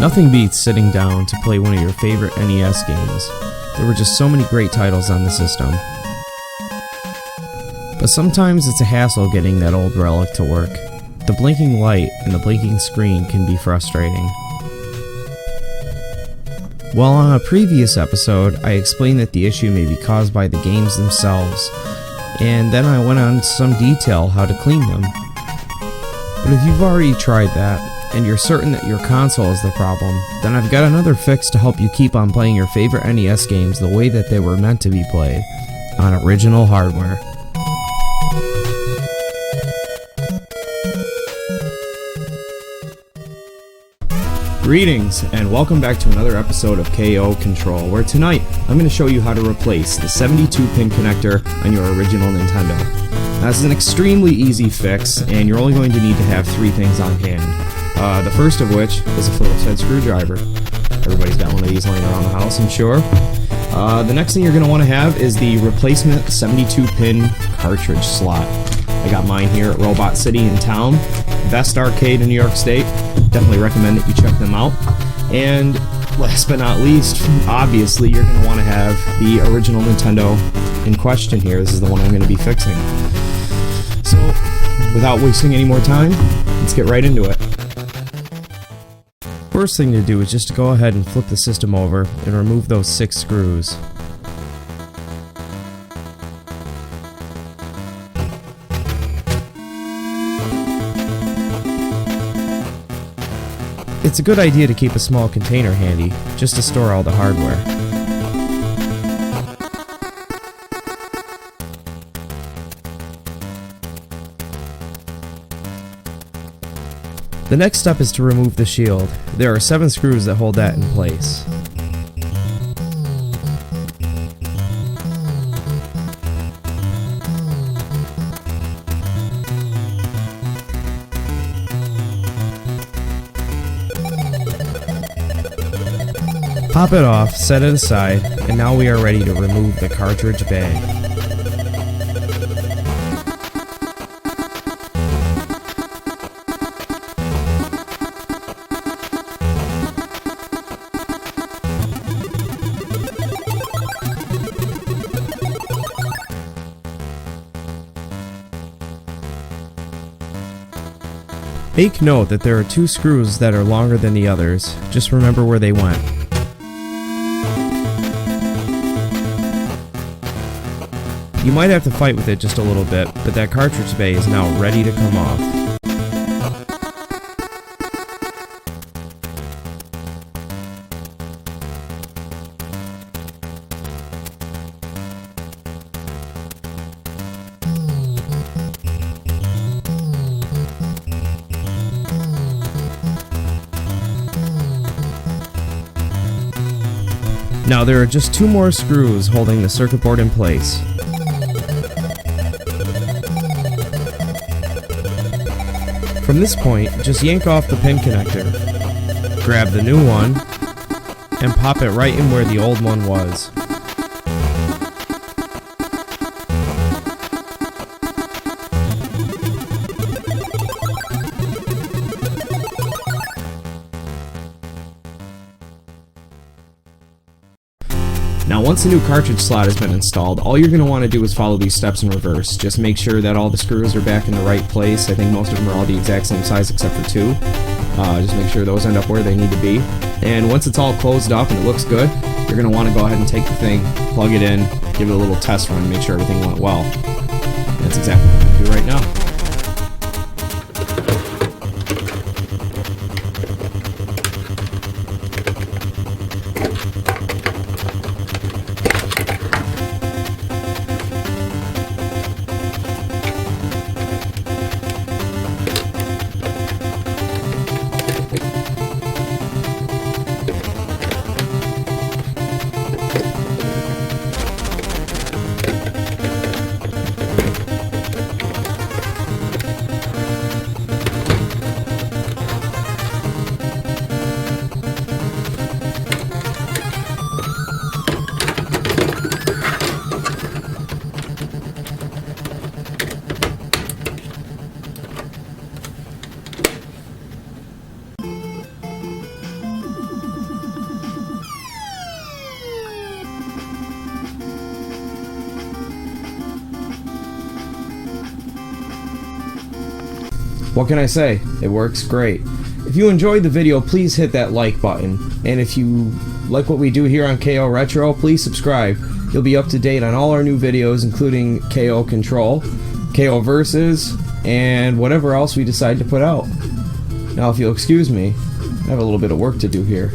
Nothing beats sitting down to play one of your favorite NES games. There were just so many great titles on the system. But sometimes it's a hassle getting that old relic to work. The blinking light and the blinking screen can be frustrating. Well, on a previous episode, I explained that the issue may be caused by the games themselves, and then I went on to some detail how to clean them. But if you've already tried that, and you're certain that your console is the problem, then I've got another fix to help you keep on playing your favorite NES games the way that they were meant to be played, on original hardware. Greetings, and welcome back to another episode of KO Kontrol, where tonight I'm going to show you how to replace the 72-pin connector on your original Nintendo. Now, this is an extremely easy fix, and you're only going to need to have three things on hand. The first of which is a Phillips head screwdriver. Everybody's got one of these laying around the house, I'm sure. The next thing you're going to want to have is the replacement 72-pin cartridge slot. I got mine here at Robot City in town. Best arcade in New York State. Definitely recommend that you check them out. And last but not least, obviously you're going to want to have the original Nintendo in question here. This is the one I'm going to be fixing. So, without wasting any more time, let's get right into it. First thing to do is just to go ahead and flip the system over and remove those 6 screws. It's a good idea to keep a small container handy, just to store all the hardware. The next step is to remove the shield. There are 7 screws that hold that in place. Pop it off, set it aside, and now we are ready to remove the cartridge bag. Make note that there are 2 screws that are longer than the others. Just remember where they went. You might have to fight with it just a little bit, but that cartridge bay is now ready to come off. Now there are just 2 more screws holding the circuit board in place. From this point, just yank off the pin connector, grab the new one, and pop it right in where the old one was. Now once the new cartridge slot has been installed, all you're going to want to do is follow these steps in reverse. Just make sure that all the screws are back in the right place. I think most of them are all the exact same size except for 2. Just make sure those end up where they need to be. And once it's all closed up and it looks good, you're going to want to go ahead and take the thing, plug it in, give it a little test run, make sure everything went well. And that's exactly what I'm going to do right now. What can I say? It works great. If you enjoyed the video, please hit that like button. And if you like what we do here on KO Retro, please subscribe. You'll be up to date on all our new videos, including KO Control, KO Versus, and whatever else we decide to put out. Now, if you'll excuse me, I have a little bit of work to do here.